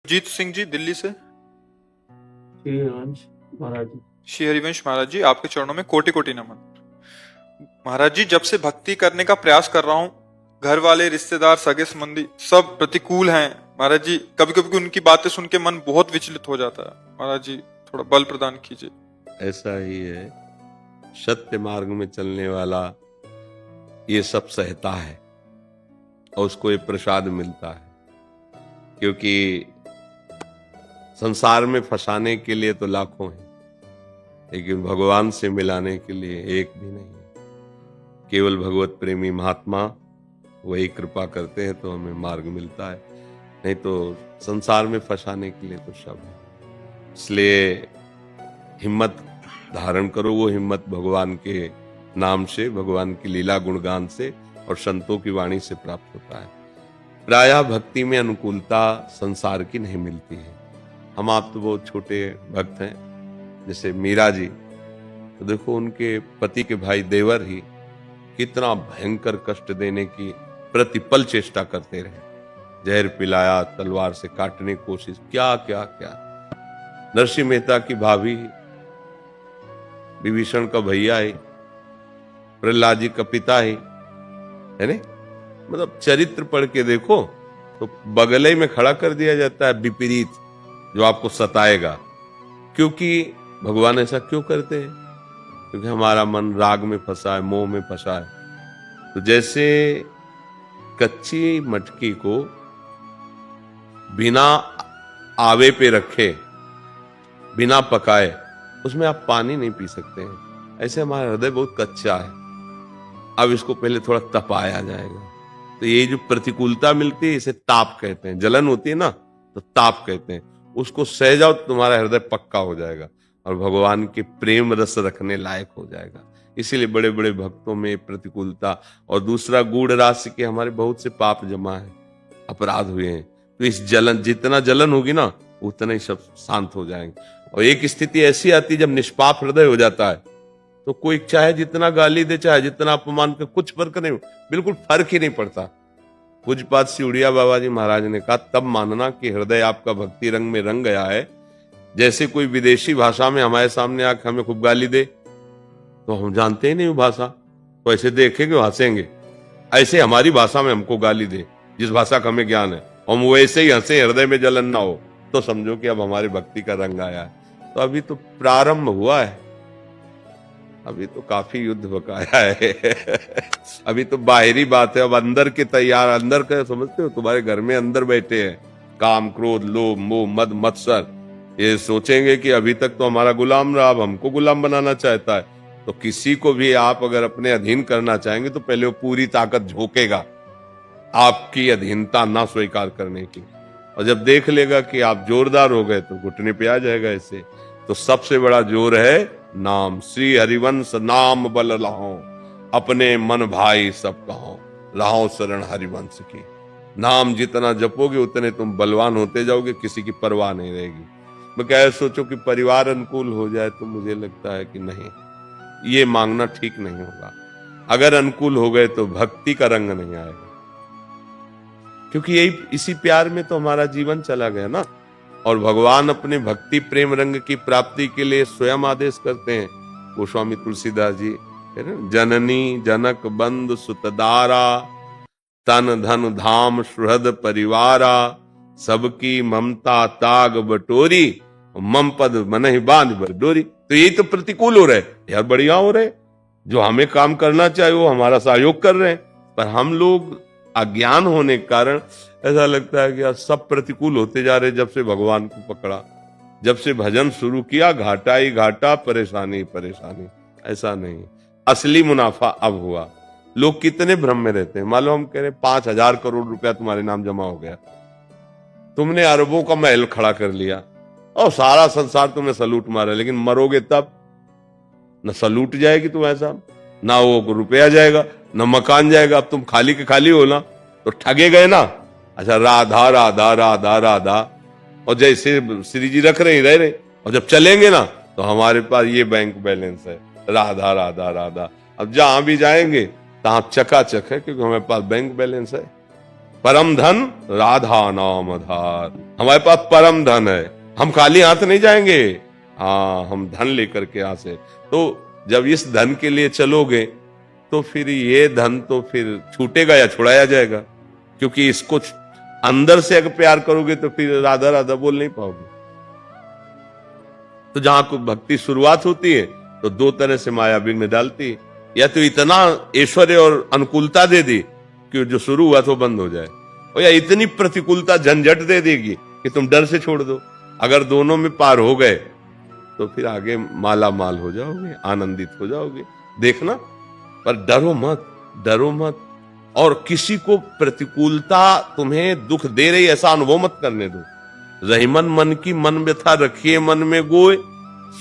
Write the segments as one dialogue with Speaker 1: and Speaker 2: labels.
Speaker 1: जीत सिंह जी दिल्ली से।
Speaker 2: श्री हरिवंश महाराज जी।
Speaker 1: श्री हरिवंश महाराज जी, आपके चरणों में कोटि कोटि नमन। महाराज जी, जब से भक्ति करने का प्रयास कर रहा हूँ, घर वाले, रिश्तेदार, सगे संबंधी सब प्रतिकूल हैं। महाराज जी, कभी कभी उनकी बातें सुन के मन बहुत विचलित हो जाता है। महाराज जी, थोड़ा बल प्रदान कीजिए।
Speaker 3: ऐसा ही है, सत्य मार्ग में चलने वाला ये सब सहता है और उसको ये प्रसाद मिलता है, क्योंकि संसार में फंसाने के लिए तो लाखों हैं, लेकिन भगवान से मिलाने के लिए एक भी नहीं है। केवल भगवत प्रेमी महात्मा वही कृपा करते हैं तो हमें मार्ग मिलता है, नहीं तो संसार में फंसाने के लिए तो सब है। इसलिए हिम्मत धारण करो, वो हिम्मत भगवान के नाम से, भगवान की लीला गुणगान से और संतों की वाणी से प्राप्त होता है। प्रायः भक्ति में अनुकूलता संसार की नहीं मिलती है। हम आप तो बहुत छोटे भक्त हैं, जैसे मीरा जी, तो देखो उनके पति के भाई देवर ही कितना भयंकर कष्ट देने की प्रतिपल चेष्टा करते रहे, जहर पिलाया, तलवार से काटने की कोशिश, क्या क्या क्या। नरसिंह मेहता की भाभी, विभीषण का भैया है, प्रहलाद जी का पिता है नहीं, मतलब चरित्र पढ़ के देखो तो बगले में खड़ा कर दिया जाता है विपरीत जो आपको सताएगा। क्योंकि भगवान ऐसा क्यों करते हैं? क्योंकि हमारा मन राग में फंसा है, मोह में फंसा है। तो जैसे कच्ची मटकी को बिना आवे पे रखे, बिना पकाए, उसमें आप पानी नहीं पी सकते हैं। ऐसे हमारा हृदय बहुत कच्चा है, अब इसको पहले थोड़ा तपाया जाएगा। तो ये जो प्रतिकूलता मिलती है इसे ताप कहते हैं। जलन होती है ना तो ताप कहते हैं। उसको सह जाओ तो तुम्हारा हृदय पक्का हो जाएगा और भगवान के प्रेम रस रखने लायक हो जाएगा। इसीलिए बड़े बड़े भक्तों में प्रतिकूलता, और दूसरा गूढ़ राशि के हमारे बहुत से पाप जमा है, अपराध हुए हैं। तो इस जलन, जितना जलन होगी ना उतना ही सब शांत हो जाएंगे। और एक स्थिति ऐसी आती है जब निष्पाप हृदय हो जाता है तो कोई चाहे जितना गाली दे, चाहे जितना अपमान करे, कुछ फर्क नहीं, बिल्कुल फर्क ही नहीं पड़ता। पूज्यपाद श्री उड़िया बाबा जी महाराज ने कहा, तब मानना कि हृदय आपका भक्ति रंग में रंग गया है। जैसे कोई विदेशी भाषा में हमारे सामने आकर हमें खूब गाली दे तो हम जानते ही नहीं वो भाषा, तो ऐसे देखेंगे हंसेंगे। ऐसे हमारी भाषा में हमको गाली दे, जिस भाषा का हमें ज्ञान है, हम वैसे ही हंसे, हृदय में जलन ना हो, तो समझो कि अब हमारी भक्ति का रंग आया है। तो अभी तो प्रारंभ हुआ है, अभी तो काफी युद्ध बकाया है। अभी तो बाहरी बात है, अब अंदर के तैयार, अंदर का समझते हो, तुम्हारे घर में अंदर बैठे हैं काम, क्रोध, लोभ, मोह, मद, मत्सर। ये सोचेंगे कि अभी तक तो हमारा गुलाम रहा, अब हमको गुलाम बनाना चाहता है। तो किसी को भी आप अगर अपने अधीन करना चाहेंगे तो पहले वो पूरी ताकत झोंकेगा आपकी अधीनता ना स्वीकार करने की, और जब देख लेगा कि आप जोरदार हो गए तो घुटने पे आ जाएगा ऐसे। तो सबसे बड़ा जोर है नाम। श्री हरिवंश नाम बल लाहो, अपने मन भाई सब कहो, लाहो शरण हरिवंश की। नाम जितना जपोगे उतने तुम बलवान होते जाओगे, किसी की परवाह नहीं रहेगी। मैं क्या सोचो कि परिवार अनुकूल हो जाए, तो मुझे लगता है कि नहीं, ये मांगना ठीक नहीं होगा। अगर अनुकूल हो गए तो भक्ति का रंग नहीं आएगा, क्योंकि यही, इसी प्यार में तो हमारा जीवन चला गया ना। और भगवान अपने भक्ति प्रेम रंग की प्राप्ति के लिए स्वयं आदेश करते हैं। गोस्वामी तुलसीदास जी है ना, जननी जनक बंधु सुतदारा, तन धन धाम सुहृद परिवारा, सबकी ममता ताग बटोरी, मम पद मनहि बांध बरडोरी। तो यही तो प्रतिकूल हो रहे यार, बढ़िया हो रहे, जो हमें काम करना चाहिए वो हमारा सहयोग कर रहे हैं, पर हम लोग अज्ञान होने के कारण ऐसा लगता है कि यार सब प्रतिकूल होते जा रहे। जब से भगवान को पकड़ा, जब से भजन शुरू किया, घाटा ही घाटा, परेशानी परेशानी। ऐसा नहीं, असली मुनाफा अब हुआ। लोग कितने भ्रम में रहते हैं। मान लो हम कह रहे 5,000 करोड़ रुपया तुम्हारे नाम जमा हो गया, तुमने अरबों का महल खड़ा कर लिया और सारा संसार तुम्हें सलूट मारा, लेकिन मरोगे तब न सलूट जाएगी तुम्हारे साथ, ना वो रुपया जाएगा, न मकान जाएगा। अब तुम खाली के खाली हो ना, तो ठगे गए ना। अच्छा, राधा राधा राधा राधा, और जैसे श्री जी रख रहे रह रहे, और जब चलेंगे ना तो हमारे पास ये बैंक बैलेंस है, राधा राधा राधा। अब जहां भी जाएंगे तहां चकाचक है, क्योंकि हमारे पास बैंक बैलेंस है। परम धन राधा नाम आधार। हमारे पास परम धन है, हम खाली हाथ नहीं जाएंगे। हाँ, हम धन लेकर के यहाँ से, तो जब इस धन के लिए चलोगे तो फिर ये धन तो फिर छूटेगा या छुड़ाया जाएगा, क्योंकि इसको अंदर से अगर प्यार करोगे तो फिर राधा राधा बोल नहीं पाओगे। तो जहां को भक्ति शुरुआत होती है तो दो तरह से माया विघ्न डालती है, या तो इतना ऐश्वर्य और अनुकूलता दे दी कि जो शुरू हुआ तो बंद हो जाए, और या इतनी प्रतिकूलता झंझट दे देगी कि तुम डर से छोड़ दो। अगर दोनों में पार हो गए तो फिर आगे माला माल हो जाओगे, आनंदित हो जाओगे। देखना, पर डरो मत, डरो मत, और किसी को प्रतिकूलता तुम्हें दुख दे रही ऐसा अनुभव मत करने दो। रहीमन मन की मन व्यथा रखिए मन में गोय,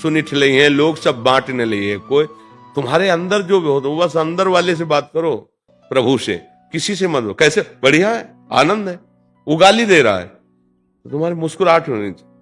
Speaker 3: सुनिठ ले हैं लोग सब बांटने लिए कोई। तुम्हारे अंदर जो भी हो तो बस अंदर वाले से बात करो, प्रभु से, किसी से मत। कैसे बढ़िया है, आनंद है, वो गाली दे रहा है तो तुम्हारी मुस्कुराहट होनी चाहिए।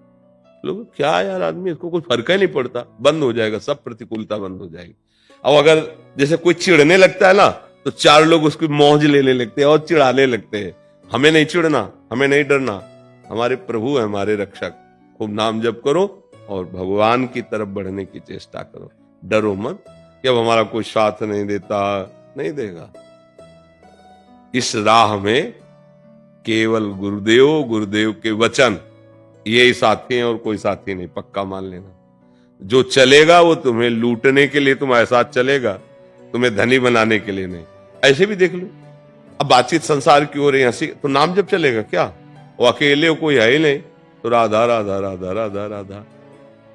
Speaker 3: लोग क्या यार आदमी, इसको कुछ फर्क ही नहीं पड़ता, बंद हो जाएगा, सब प्रतिकूलता बंद हो जाएगी। अब अगर जैसे कोई चिढ़ने लगता है ना तो चार लोग उसकी मौज लेने लगते हैं और चिढ़ाने लगते हैं। हमें नहीं चिढ़ना, हमें नहीं डरना, हमारे प्रभु है, हमारे रक्षक। खूब नाम जप करो और भगवान की तरफ बढ़ने की चेष्टा करो। डरो मत कि अब हमारा कोई साथ नहीं देता, नहीं देगा। इस राह में केवल गुरुदेव, गुरुदेव के वचन, ये साथी हैं और कोई साथी नहीं, पक्का मान लेना। जो चलेगा वो तुम्हें लूटने के लिए तुम्हारे साथ चलेगा, तुम्हें धनी बनाने के लिए नहीं। ऐसे भी देख लो, अब बातचीत संसार की हो रही, हंसी, तो नाम जब चलेगा क्या? वो अकेले हो, कोई है ही नहीं, तो राधा राधा राधा राधा राधा।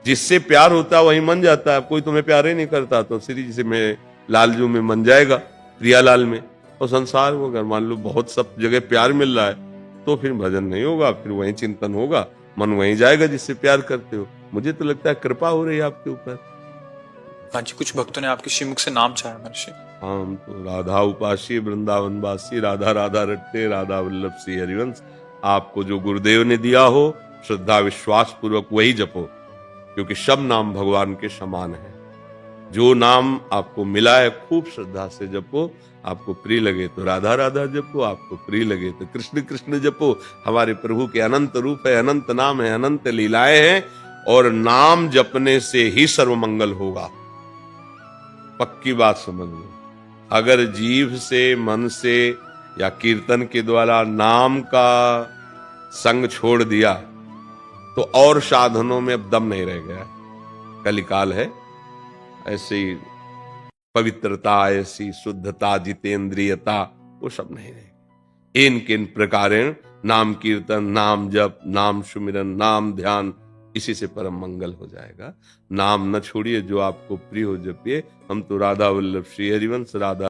Speaker 3: जिससे प्यार होता है वही मन जाता है। कोई तुम्हें प्यार ही नहीं करता तो श्री जी से में लालजू में मन जाएगा, प्रियालाल में। और संसार में अगर मान लो बहुत सब जगह प्यार मिल रहा है तो फिर भजन नहीं होगा, फिर वही चिंतन होगा, मन वहीं जाएगा जिससे प्यार करते हो। मुझे तो लगता है कृपा हो रही है आपके ऊपर।
Speaker 1: हाँ जी, कुछ भक्तों ने आपके श्रीमुख से नाम चाहा महर्षि।
Speaker 3: हम तो राधा उपासी, वृंदावन वासी, राधा राधा रट्टे, राधा वल्लभ श्री हरिवंश। आपको जो गुरुदेव ने दिया हो श्रद्धा विश्वास पूर्वक वही जपो, क्योंकि सब नाम भगवान के समान है। जो नाम आपको मिला है खूब श्रद्धा से जपो। आपको प्रिय लगे तो राधा राधा जपो, आपको प्रिय लगे तो कृष्ण कृष्ण जपो। हमारे प्रभु के अनंत रूप है, अनंत नाम है, अनंत लीलाएं हैं, और नाम जपने से ही सर्वमंगल होगा। पक्की बात समझ लो। अगर जीभ से, मन से या कीर्तन के द्वारा नाम का संग छोड़ दिया तो और साधनों में अब दम नहीं रह गया। कलिकाल है, ऐसी पवित्रता, ऐसी शुद्धता, जितेंद्रियता, वो सब नहीं रहेगी। इन किन प्रकारेण नाम कीर्तन, नाम जप, नाम सुमिरन, नाम ध्यान, इसी से परम मंगल हो जाएगा। नाम न छोड़िए, जो आपको प्रिय हो जपिए। हम तो राधा वल्लभ श्री हरिवंश, राधा